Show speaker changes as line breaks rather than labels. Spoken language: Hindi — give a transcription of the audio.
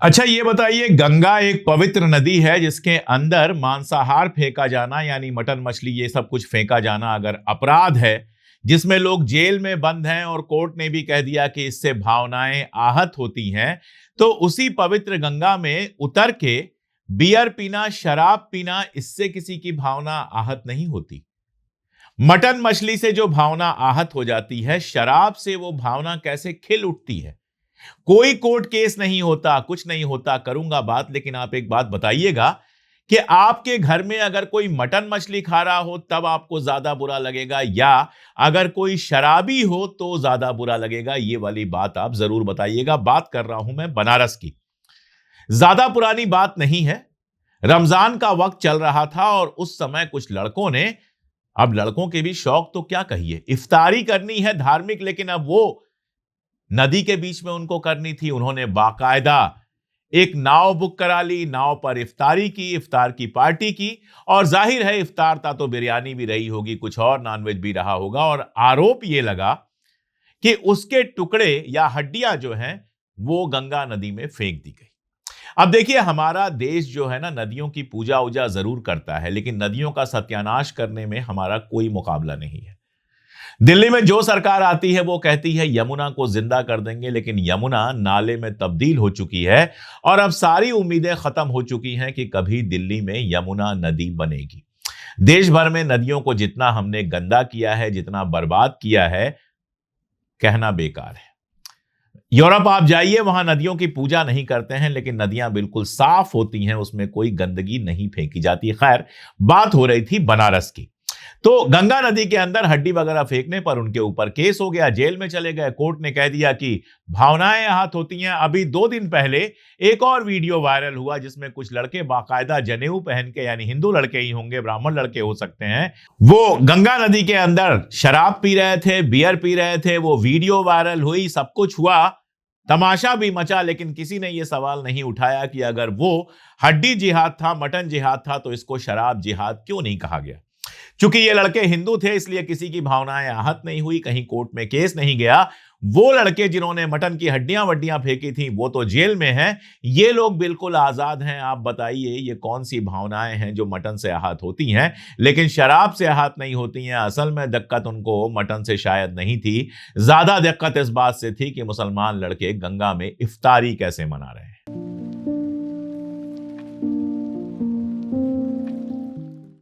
अच्छा, ये बताइए, गंगा एक पवित्र नदी है जिसके अंदर मांसाहार फेंका जाना यानी मटन मछली ये सब कुछ फेंका जाना अगर अपराध है, जिसमें लोग जेल में बंद हैं और कोर्ट ने भी कह दिया कि इससे भावनाएं आहत होती हैं, तो उसी पवित्र गंगा में उतर के बियर पीना, शराब पीना, इससे किसी की भावना आहत नहीं होती। मटन मछली से जो भावना आहत हो जाती है, शराब से वो भावना कैसे खिल उठती है। कोई कोर्ट केस नहीं होता, कुछ नहीं होता, करूंगा बात, लेकिन आप एक बात बताइएगा कि आपके घर में अगर कोई मटन मछली खा रहा हो तब आपको ज्यादा बुरा लगेगा, या अगर कोई शराबी हो तो ज्यादा बुरा लगेगा। ये वाली बात आप जरूर बताइएगा। बात कर रहा हूं मैं बनारस की। ज्यादा पुरानी बात नहीं है। रमजान का वक्त चल रहा था और उस समय कुछ लड़कों ने, अब लड़कों के भी शौक तो क्या कहिए, इफ्तारी करनी है धार्मिक, लेकिन अब वो नदी के बीच में उनको करनी थी। उन्होंने बाकायदा एक नाव बुक करा ली, नाव पर इफ्तारी की, इफ्तार की पार्टी की, और जाहिर है इफ्तार था तो बिरयानी भी रही होगी, कुछ और नॉनवेज भी रहा होगा, और आरोप ये लगा कि उसके टुकड़े या हड्डियां जो हैं वो गंगा नदी में फेंक दी गई। अब देखिए, हमारा देश जो है ना, नदियों की पूजा उजा जरूर करता है, लेकिन नदियों का सत्यानाश करने में हमारा कोई मुकाबला नहीं है। दिल्ली में जो सरकार आती है वो कहती है यमुना को जिंदा कर देंगे, लेकिन यमुना नाले में तब्दील हो चुकी है और अब सारी उम्मीदें खत्म हो चुकी हैं कि कभी दिल्ली में यमुना नदी बनेगी। देश भर में नदियों को जितना हमने गंदा किया है, जितना बर्बाद किया है, कहना बेकार है। यूरोप आप जाइए, वहां नदियों की पूजा नहीं करते हैं, लेकिन नदियां बिल्कुल साफ होती हैं, उसमें कोई गंदगी नहीं फेंकी जाती। खैर, बात हो रही थी बनारस की। तो गंगा नदी के अंदर हड्डी वगैरह फेंकने पर उनके ऊपर केस हो गया, जेल में चले गए। कोर्ट ने कह दिया कि भावनाएं आहत होती हैं। अभी 2 दिन पहले एक और वीडियो वायरल हुआ जिसमें कुछ लड़के बाकायदा जनेऊ पहन के, यानी हिंदू लड़के ही होंगे, ब्राह्मण लड़के हो सकते हैं, वो गंगा नदी के अंदर शराब पी रहे थे, बियर पी रहे थे। वो वीडियो वायरल हुई, सब कुछ हुआ, तमाशा भी मचा, लेकिन किसी ने यह सवाल नहीं उठाया कि अगर वो हड्डी जिहाद था, मटन जिहाद था, तो इसको शराब जिहाद क्यों नहीं कहा गया। चूंकि ये लड़के हिंदू थे, इसलिए किसी की भावनाएं आहत नहीं हुई, कहीं कोर्ट में केस नहीं गया। वो लड़के जिन्होंने मटन की हड्डियां वड्डियां फेंकी थी वो तो जेल में हैं। ये लोग बिल्कुल आजाद हैं। आप बताइए, ये कौन सी भावनाएं हैं जो मटन से आहत होती हैं लेकिन शराब से आहत नहीं होती हैं। असल में दिक्कत उनको मटन से शायद नहीं थी, ज्यादा दिक्कत इस बात से थी कि मुसलमान लड़के गंगा में इफ्तारी कैसे मना रहे हैं।